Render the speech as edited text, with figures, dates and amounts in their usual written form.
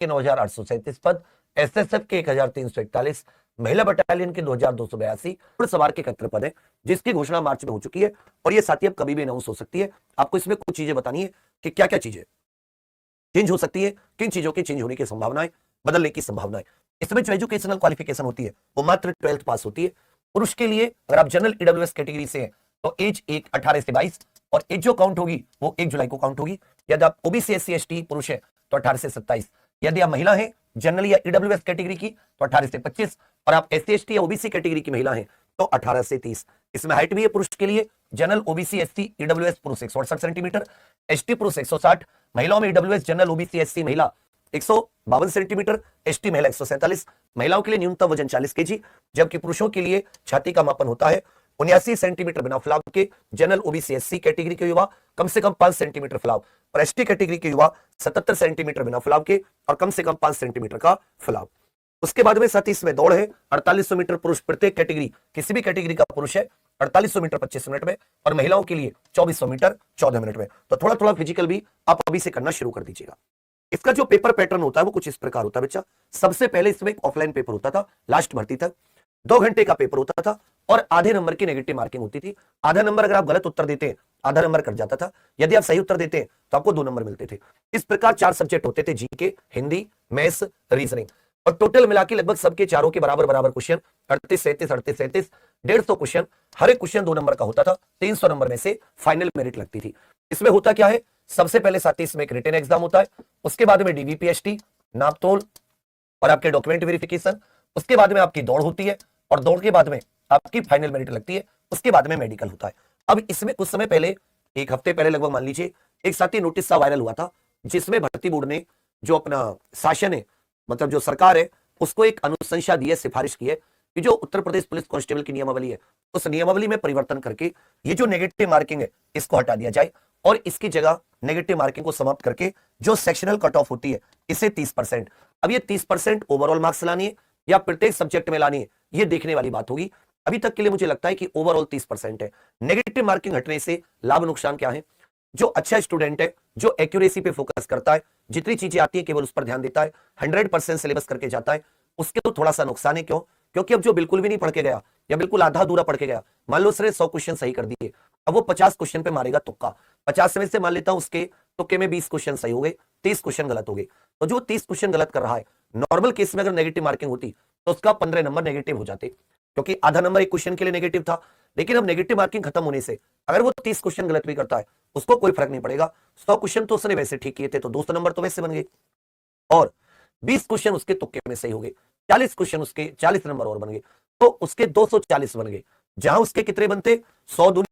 के 9,837 पद, एसएसएफ के 1,341, महिला बटालियन के 2,282, सवार के 71 पद है, जिसकी घोषणा मार्च में हो चुकी है और ये साथी अब कभी भी अनाउंस हो सकती है। आपको इसमें कुछ चीजें बतानी है कि क्या क्या चीजें चेंज हो सकती है, किन चीजों की चेंज होने की संभावनाएं, बदलने की संभावनाएं। इसमें जो एजुकेशनल क्वालिफिकेशन होती है वो मात्र 12th पास होती है। पुरुष के लिए अगर आप जनरल ईडब्ल्यूएस कैटेगरी से हैं तो एज 18 से 22 और एज जो काउंट होगी वो 1 जुलाई को काउंट होगी। यदि आप ओबीसी एससी एसटी पुरुष है तो 18 से 27, यदि आप महिला है जनरल या ईडब्ल्यूएस कैटेगरी की तो 18 से 25 और आप एससी एसटी या ओबीसी कैटेगरी की महिला है तो 18 से 30। इसमें हाइट भी है पुरुष के लिए जनरल ओबीसी एससी ईडब्ल्यूएस पुरुष 168 सेंटीमीटर, एसटी पुरुष 160, महिलाओं में ईडब्ल्यूएस जनरल ओबीसी एससी महिला 152 सेंटीमीटर, एसटी महिला 147, महिलाओं के लिए न्यूनतम वजन 40 केजी, जबकि पुरुषों के लिए छाती का मापन होता है 79 सेंटीमीटर बिना फलाव के, जनरल ओबीसी एससी कैटेगरी के युवा कम से कम 5 सेंटीमीटर फलाव और एसटी कैटेगरी के युवा 77 सेंटीमीटर बिना फलाव के और कम से कम 5 सेंटीमीटर का फलाव। उसके बाद में साथ ही इसमें दौड़ है 4800 मीटर पुरुष प्रत्येक कैटेगरी, किसी भी कैटेगरी का पुरुष है 4800 मीटर 25 मिनट में और महिलाओं के लिए 2400 मीटर 14 मिनट में। तो थोड़ा थोड़ा फिजिकल भी आप अभी से करना शुरू कर दीजिएगा। इसका जो पेपर पैटर्न होता है वो कुछ इस प्रकार होता है बच्चा। सबसे पहले इसमें एक ऑफलाइन पेपर होता था, लास्ट भर्ती तक 2 घंटे का पेपर होता था और आधे नंबर की नेगेटिव मार्किंग होती थी। आधा नंबर अगर आप गलत उत्तर देते आधा नंबर कट जाता था, यदि आप सही उत्तर देते तो आपको 2 नंबर मिलते थे। इस प्रकार 4 सब्जेक्ट होते थे, जीके, हिंदी, मैथ्स, रीजनिंग और टोटल मिला के लगभग सबके चारों के बराबर बराबर क्वेश्चन 38 37 38 37 150 क्वेश्चन, हर एक क्वेश्चन 2 नंबर का होता था। 300 नंबर में से फाइनल मेरिट लगती थी। इसमें होता क्या है, सबसे पहले साथ ही इसमें एक रिटन एग्जाम होता है, उसके बाद में डीवीपीएसटी नापतोल और आपके डॉक्यूमेंट वेरिफिकेशन, उसके बाद में आपकी दौड़ होती है और दौड़ के बाद में आपकी फाइनल मेरिट लगती है, उसके बाद में मेडिकल होता है। अब इसमें कुछ समय पहले, एक हफ्ते पहले लगभग मान लीजिए, एक साथी नोटिस सा वायरल हुआ था जिसमें भर्ती बोर्ड ने जो अपना शासन है, मतलब जो सरकार है, उसको एक अनुशंसा दी है, सिफारिश की है कि जो उत्तर प्रदेश पुलिस कांस्टेबल की नियमावली है उस नियमावली में परिवर्तन करके ये जो नेगेटिव मार्किंग है इसको हटा दिया जाए और इसकी जगह नेगेटिव मार्किंग को समाप्त करके जो सेक्शनल कट ऑफ होती है इसे 30%। अब ये 30% ओवरऑल मार्क्स लानी है या प्रत्येक सब्जेक्ट में लानी है, ये देखने वाली बात होगी। अभी तक के लिए मुझे लगता है कि ओवरऑल 30% है। नेगेटिव मार्किंग हटने से लाभ नुकसान क्या है? जो अच्छा स्टूडेंट है, जो एक्यूरेसी पे फोकस करता है, जितनी चीजें आती है केवल उस पर ध्यान देता है, 100% सिलेबस करके जाता है, उसके तो थोड़ा सा नुकसान है। क्यों? क्योंकि अब जो बिल्कुल भी नहीं पढ़ के गया या बिल्कुल आधा अधूरा पढ़ के गया, मान लो उसने 100 क्वेश्चन सही कर दिए, अब वो 50 क्वेश्चन पे मारेगा तुक्का। 50 में से मान लेता हूं उसके तुक्के में 20 क्वेश्चन सही हो गए, 30 क्वेश्चन गलत हो गए। तो जो 30 क्वेश्चन गलत कर रहा है, नॉर्मल केस में अगर नेगेटिव मार्किंग होती तो उसका 15 नंबर नेगेटिव हो जाते, क्योंकि आधा नंबर एक क्वेश्चन के लिए नेगेटिव था। लेकिन अब नेगेटिव मार्किंग खत्म होने से अगर वो 30 क्वेश्चन गलत भी करता है उसको कोई फर्क नहीं पड़ेगा। 100 क्वेश्चन तो उसने वैसे ठीक किए थे तो 200 नंबर तो वैसे बन गए और 20 क्वेश्चन उसके तुक्के में सही हो गए, 40 क्वेश्चन उसके 40 नंबर और बन गए, तो उसके 240 बन गए। जहां उसके कितने बनते, 100 दूनी